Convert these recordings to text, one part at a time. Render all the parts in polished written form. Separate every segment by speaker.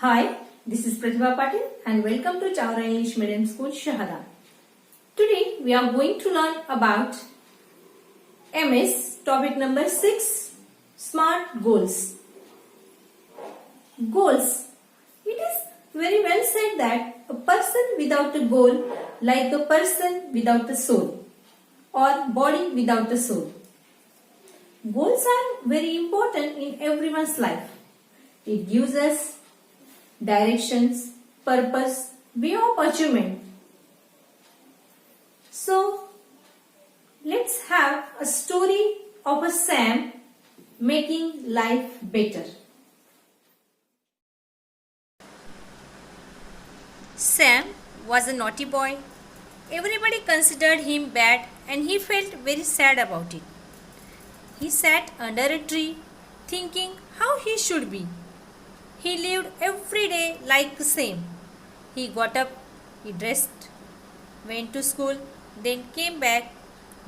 Speaker 1: Hi, this is Pratibha Patil and welcome to Chawra English Medium School, Shahada. Today we are going to learn about MS topic number 6, Smart Goals. Goals. It is very well said that a person without a goal like a person without a soul or body without a soul. Goals are very important in everyone's life. It gives us directions, purpose, way of achievement. So, let's have a story of a Sam making life better.
Speaker 2: Sam was a naughty boy. Everybody considered him bad and he felt very sad about it. He sat under a tree thinking how he should be. He lived every day like the same. He got up, he dressed, went to school, then came back,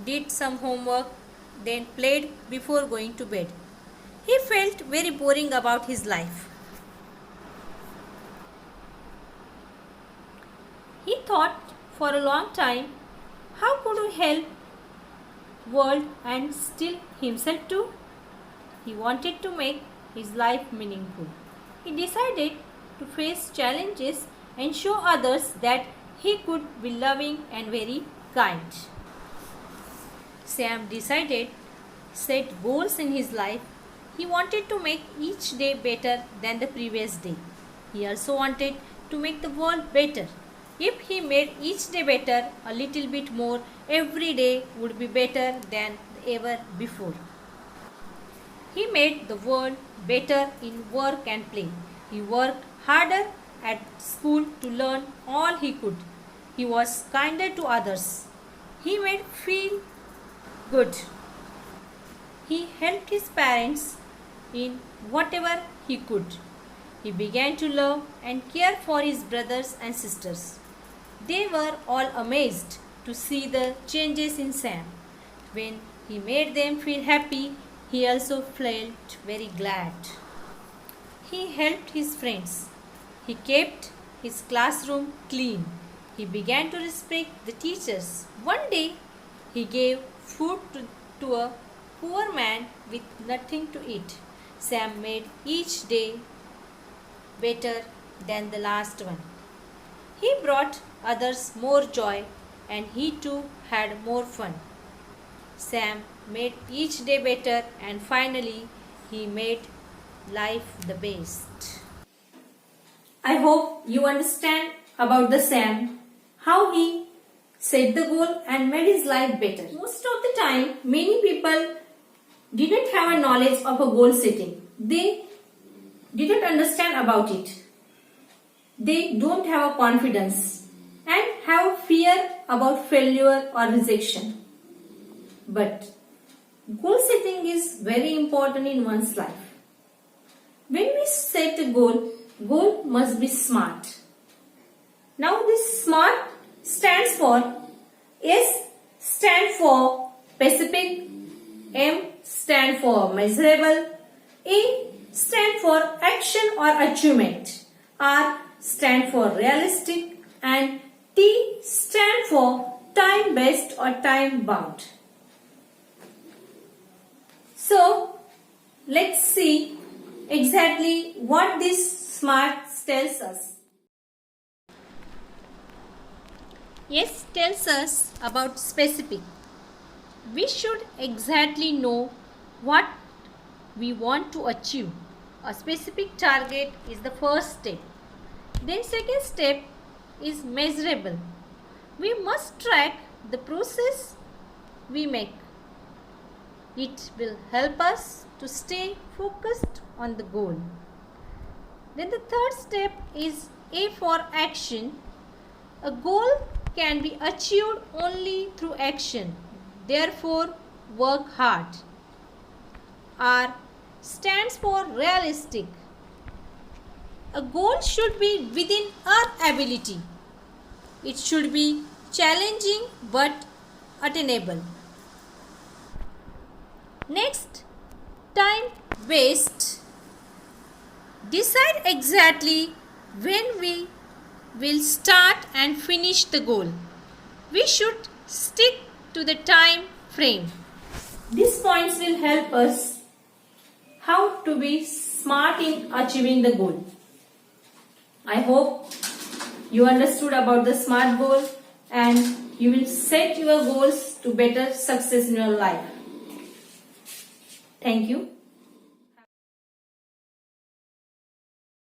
Speaker 2: did some homework, then played before going to bed. He felt very boring about his life. He thought for a long time, how could he help world and still himself too? He wanted to make his life meaningful. He decided to face challenges and show others that he could be loving and very kind. Sam decided set goals in his life. He wanted to make each day better than the previous day. He also wanted to make the world better. If he made each day better a little bit more, every day would be better than ever before. He made the world better in work and play. He worked harder at school to learn all he could. He was kinder to others. He made feel good. He helped his parents in whatever he could. He began to love and care for his brothers and sisters. They were all amazed to see the changes in Sam. When he made them feel happy, he also felt very glad. He helped his friends. He kept his classroom clean. He began to respect the teachers. One day, he gave food to a poor man with nothing to eat. Sam made each day better than the last one. He brought others more joy and he too had more fun. Sam made each day better and finally he made life the best.
Speaker 1: I hope you understand about the Sam, how he set the goal and made his life better. Most of the time, many people didn't have a knowledge of a goal setting. They didn't understand about it. They don't have a confidence and have fear about failure or rejection. But goal setting is very important in one's life. When we set a goal must be smart. Now this SMART stands for S stand for specific, M stand for measurable, A stand for action or achievement, R stand for realistic and T stand for time based or time bound. So let's see exactly what this SMART tells us.
Speaker 2: S tells us about specific. We should exactly know what we want to achieve. A specific target is the first step. Then second step is measurable. We must track the process we make. It will help us to stay focused on the goal. Then the third step is A for action. A goal can be achieved only through action. Therefore, work hard. R stands for realistic. A goal should be within our ability. It should be challenging but attainable. Next, time based. Decide exactly when we will start and finish the goal. We should stick to the time frame.
Speaker 1: These points will help us how to be smart in achieving the goal. I hope you understood about the SMART goal and you will set your goals to better success in your life. Thank you.